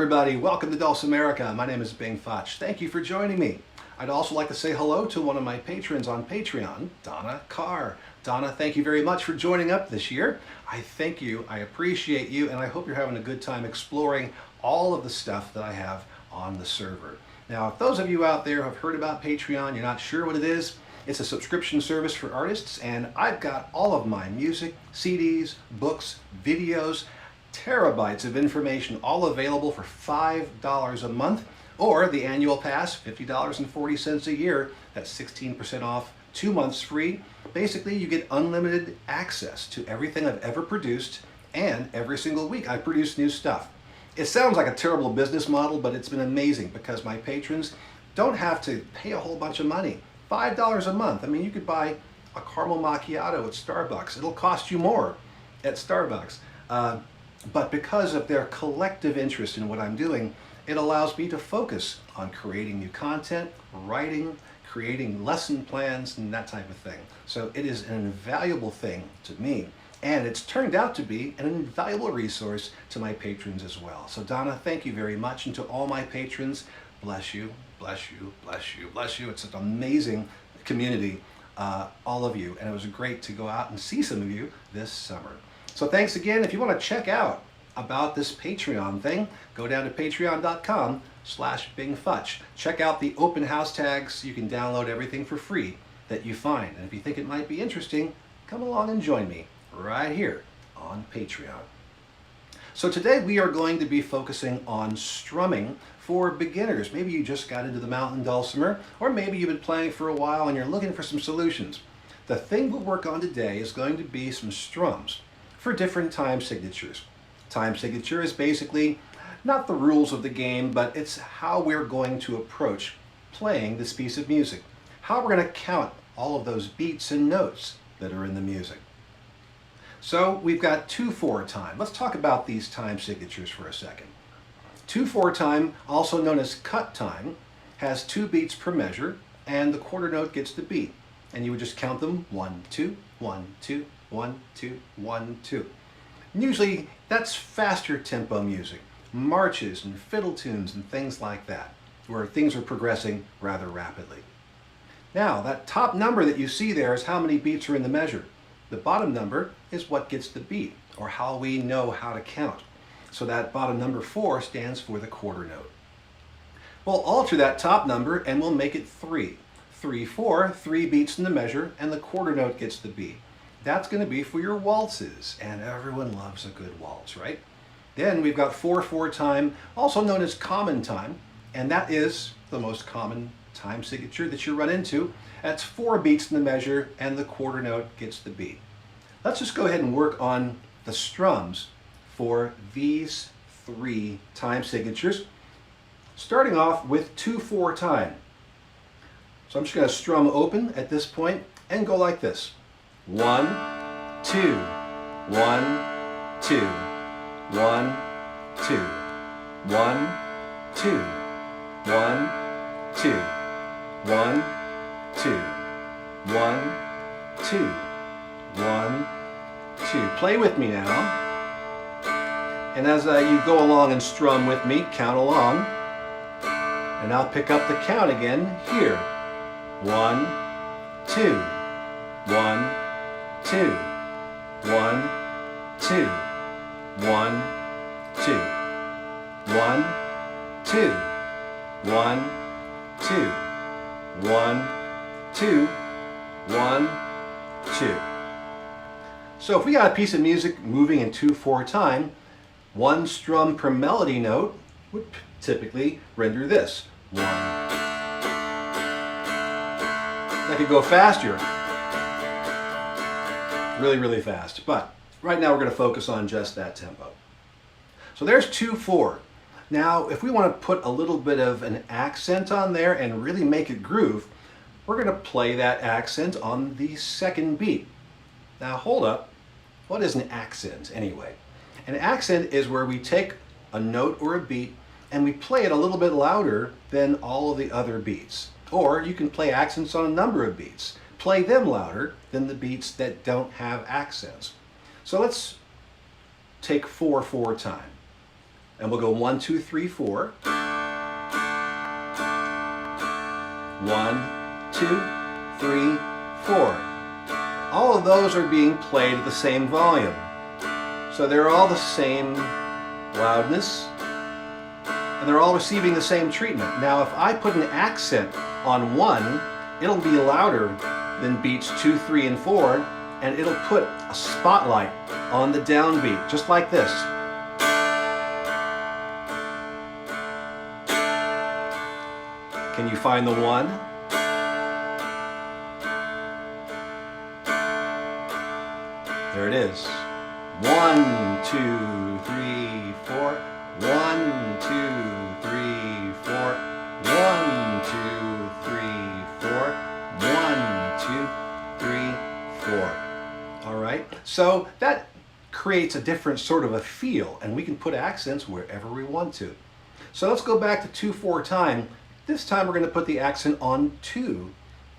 everybody, welcome to Dulcimerica. My name is Futch. Thank you for joining me. I'd also like to say hello to one of my patrons on Patreon, Donna Carr. Donna, thank you very much for joining up this year. I thank you, I appreciate you, and I hope you're having a good time exploring all of the stuff that I have on the server. Now, if those of you out there have heard about Patreon, you're not sure what it is, it's a subscription service for artists, and I've got all of my music, CDs, books, videos, terabytes of information all available for $5 a month, or the annual pass, $50.40 a year. That's 16% off, 2 months free. Basically, you get unlimited access to everything I've ever produced, and every single week I produce new stuff. It sounds like a terrible business model, but it's been amazing because my patrons don't have to pay a whole bunch of money. $5 a month. I mean, you could buy a caramel macchiato at Starbucks. It'll cost you more at Starbucks. But because of their collective interest in what I'm doing, it allows me to focus on creating new content, writing, creating lesson plans, and that type of thing. So it is an invaluable thing to me, and it's turned out to be an invaluable resource to my patrons as well. So Donna, thank you very much, and to all my patrons, bless you, bless you, bless you, bless you. It's an amazing community, all of you, and it was great to go out and see some of you this summer. So thanks again. If you want to check out about this Patreon thing, go down to patreon.com/BingFutch. Check out the open house tags. You can download everything for free that you find. And if you think it might be interesting, come along and join me right here on Patreon. So today we are going to be focusing on strumming for beginners. Maybe you just got into the mountain dulcimer, or maybe you've been playing for a while and you're looking for some solutions. The thing we'll work on today is going to be some strums for different time signatures. Time signature is basically not the rules of the game, but it's how we're going to approach playing this piece of music. How we're going to count all of those beats and notes that are in the music. So we've got 2/4 time. Let's talk about these time signatures for a second. 2/4 time, also known as cut time, has 2 beats per measure, and the quarter note gets the beat. And you would just count them 1, 2, 1, 2, 1, 2, 1, 2. And usually that's faster tempo music, marches and fiddle tunes and things like that, where things are progressing rather rapidly. Now, that top number that you see there is how many beats are in the measure. The bottom number is what gets the beat, or how we know how to count. So that bottom number 4 stands for the quarter note. We'll alter that top number and we'll make it 3. 3, 4, 3 beats in the measure, and the quarter note gets the beat. That's going to be for your waltzes, and everyone loves a good waltz, right? Then we've got 4/4 time, also known as common time, and that is the most common time signature that you run into. That's 4 beats in the measure, and the quarter note gets the beat. Let's just go ahead and work on the strums for these 3 time signatures, starting off with 2/4 time. So I'm just going to strum open at this point and go like this. 1, 2, 1, 2, 1, 2, 1, 2, 1, 2, 1, 2, 1, 2, 1, 2. Play with me now. And as you go along and strum with me, count along. And I'll pick up the count again here. 1, 2, 1, 2, 1, 2, 1, 2, 1, 2, 1, 2, 1, 2, 1, 2. So if we got a piece of music moving in 2/4 time, 1 strum per melody note would typically render this. 1. I could go faster. Really, really fast. But right now we're going to focus on just that tempo. So there's 2/4. Now, if we want to put a little bit of an accent on there and really make it groove, we're going to play that accent on the second beat. Now, hold up. What is an accent anyway? An accent is where we take a note or a beat and we play it a little bit louder than all of the other beats. Or you can play accents on a number of beats. Play them louder than the beats that don't have accents. So let's take 4/4 time. And we'll go 1, 2, 3, 4. 1, 2, 3, 4. All of those are being played at the same volume. So they're all the same loudness, and they're all receiving the same treatment. Now if I put an accent on 1, it'll be louder than beats 2, 3, and 4, and it'll put a spotlight on the downbeat, just like this. Can you find the 1? There it is. 1, 2, 3, 4. 1, 2, 3, 4. 1, 2, 3, 4. 1, 2, 3, 4. All right. So that creates a different sort of a feel, and we can put accents wherever we want to. So let's go back to 2/4 time. This time we're going to put the accent on 2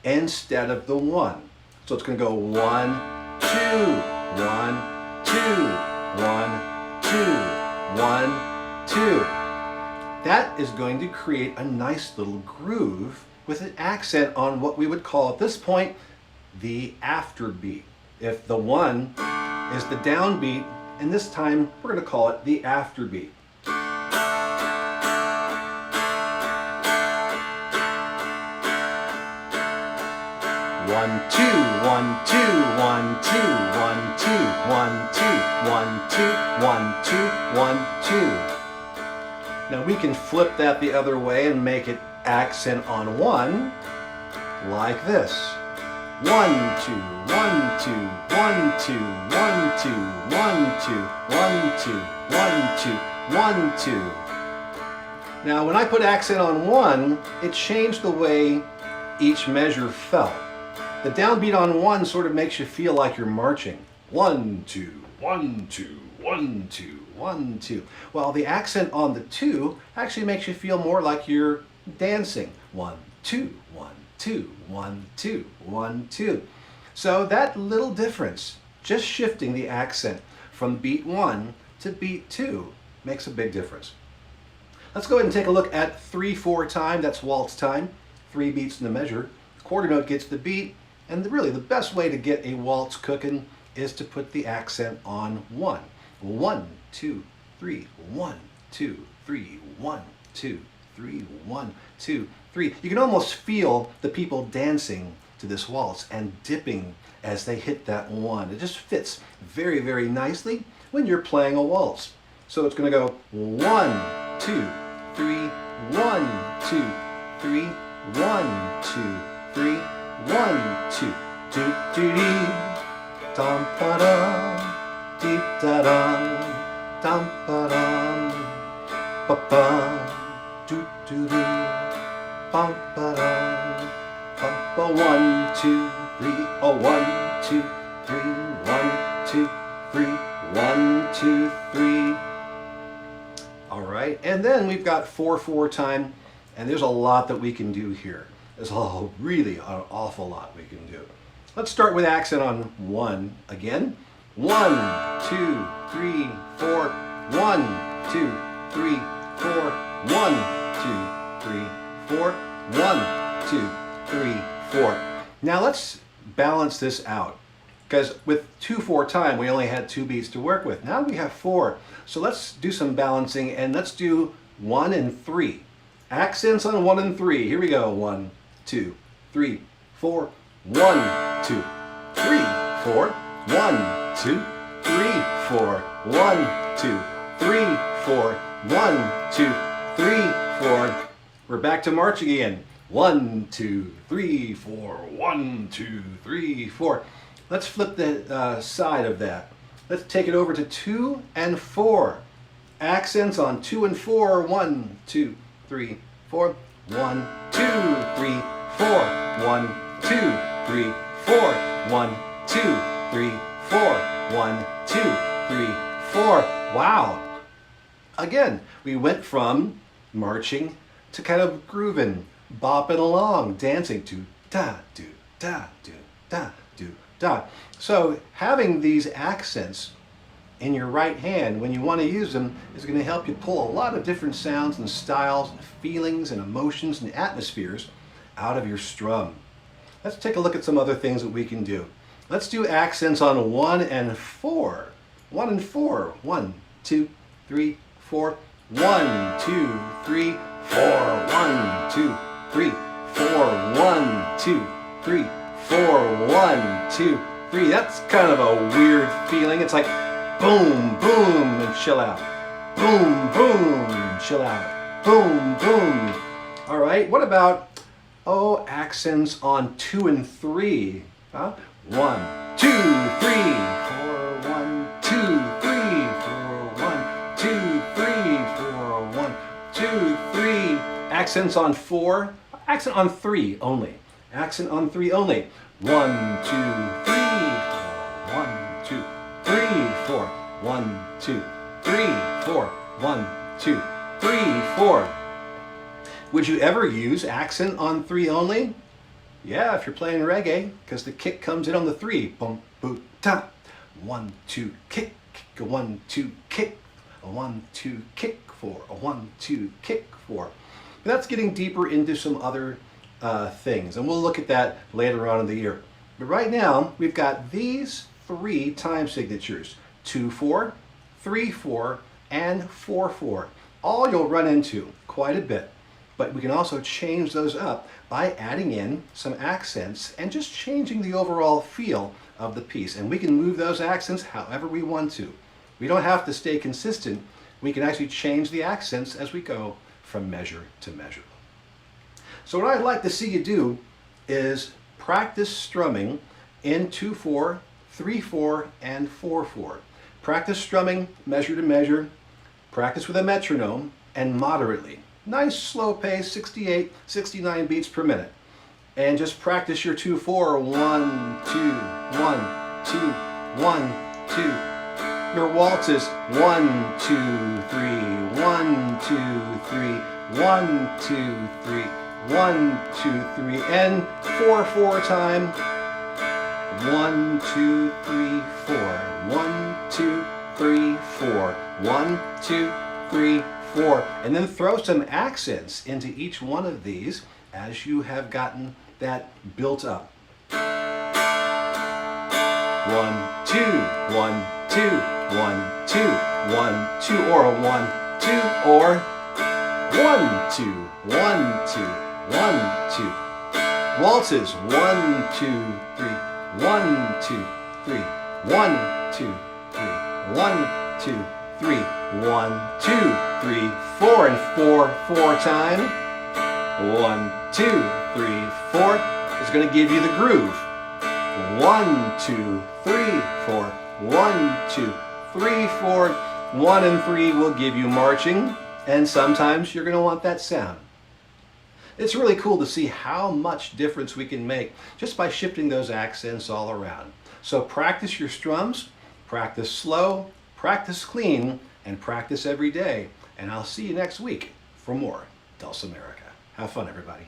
instead of the 1. So it's going to go 1, 2, 1, 2, 1, 2, 1, 2. That is going to create a nice little groove with an accent on what we would call at this point the afterbeat. If the 1 is the downbeat, and this time we're going to call it the afterbeat. 1, 2, 1, 2, 1, 2, 1, 2, 1, 2, 1, 2, 1, 2, 1, 2. Now we can flip that the other way and make it accent on 1 like this. 1, 2, 1, 2, 1, 2, 1, 2, 1, 2, 1, 2, 1, 2, 1, 2. Now when I put accent on 1, it changed the way each measure felt. The downbeat on 1 sort of makes you feel like you're marching. 1, 2, 1, 2, 1, 2, 1, 2. While the accent on the 2 actually makes you feel more like you're dancing. 1, 2, 1, 2, 1, 2, 1, 2. So that little difference, just shifting the accent from beat 1 to beat 2, makes a big difference. Let's go ahead and take a look at 3/4 time. That's waltz time. 3 beats in the measure. Quarter note gets the beat. And really the best way to get a waltz cooking is to put the accent on 1. 1, 2, 3, 1, 2, 3, 1, 2, 3, 1, 2, 3. You can almost feel the people dancing to this waltz and dipping as they hit that 1. It just fits very, very nicely when you're playing a waltz. So it's going to go 1, 2, 3, 1, 2, 3, 1, 2, 3, 1, 2, do do dee, dum ba dum, dee da dum, dum ba dum, ba bum, do do dee, bum ba dum, bum ba 1, 2, 3, oh 1, 2, 3, 1, 2, 3, 1, 2, 3. All right, and then we've got 4/4 time, and there's a lot that we can do here. There's really an awful lot we can do. Let's start with accent on 1 again. 1, 2, 3, 4. 1, 2, 3, 4. 1, 2, 3, 4. 1, 2, 3, 4. Now let's balance this out, because with 2/4 time we only had 2 beats to work with. Now we have 4. So let's do some balancing, and let's do 1 and 3. Accents on 1 and 3. Here we go. 1, 2, 3, 4. 1, 2, 3, 4. 1, 2, 3, 4. 1, 2, 3, 4. 1, 2, 3, 4. We're back to march again. 1, 2, 3, 4. 1, 2, 3, 4. Let's flip the side of that. Let's take it over to 2 and 4. Accents on 2 and 4. 1, 2, 3, 4. 1, 2, 3, 4. 1, 2, 3, 4. 1, 2, 3, 4. 1, 2, 3, 4. Wow. Again, we went from marching to kind of grooving, bopping along, dancing to da, do, da, do, da, do, da. So having these accents in your right hand when you want to use them is going to help you pull a lot of different sounds and styles and feelings and emotions and atmospheres out of your strum. Let's take a look at some other things that we can do. Let's do accents on 1 and 4. 1 and 4. 1, 2, 3, 4. 1, 2, 3, 4. 1, 2, 3, 4. 1, 2, 3, 4. 1, 2, 3. That's kind of a weird feeling. It's like boom, boom, and chill out. Boom, boom, chill out. Boom, boom. All right, what about, accents on 2 and 3? Huh? 1, 2, 3, 4. 1, 2, 3, 4. 1, 2, 3, 4. 1, 2, 3. Accents on 4. Accent on 3 only. Accent on 3 only. 1, 2, 3, 4. 1, 2, 3, 4. 1, 2, 3, 4. 1, 2, 3, 4. Would you ever use accent on 3 only? Yeah, if you're playing reggae, because the kick comes in on the 3. Boom, boom, ta. 1, 2, kick. 1, 2, kick. 1, 2, kick 4. 1, 2, kick 4. But that's getting deeper into some other things, and we'll look at that later on in the year. But right now, we've got these 3 time signatures: 2-4, 3-4, and 4-4. All you'll run into quite a bit, but we can also change those up by adding in some accents and just changing the overall feel of the piece. And we can move those accents however we want to. We don't have to stay consistent. We can actually change the accents as we go from measure to measure. So what I'd like to see you do is practice strumming in 2-4, 3-4, and 4-4. Practice strumming measure to measure. Practice with a metronome and moderately. Nice slow pace, 68, 69 beats per minute. And just practice your 2-4, 1, 2, 1, 2, 1, 2. Your waltzes, 1, 2, 3, 1, 2, 3, 1, 2, 3, 1, 2, 3, and 4-4 time. 1, 2, 3, 4. 1, 2, 3, 4. 1, 2, 3, 4. And then throw some accents into each one of these as you have gotten that built up. 1, 2, 1, 2, 1, 2, 1, 2, or 1, 2, or 1, 2, 1, 2, 1, 2. Waltzes, 1, 2, 3, 1, 2, 3, 1, 2, 3, 1, 2, 3, 1, 2, 3, 4, and 4-4 time. 1, 2, 3, 4 is going to give you the groove. 1, 2, 3, 4. 1, 2, 3, 4. 1 and 3 will give you marching, and sometimes you're going to want that sound. It's really cool to see how much difference we can make just by shifting those accents all around. So practice your strums, practice slow, practice clean, and practice every day. And I'll see you next week for more Dulcimerica. Have fun, everybody.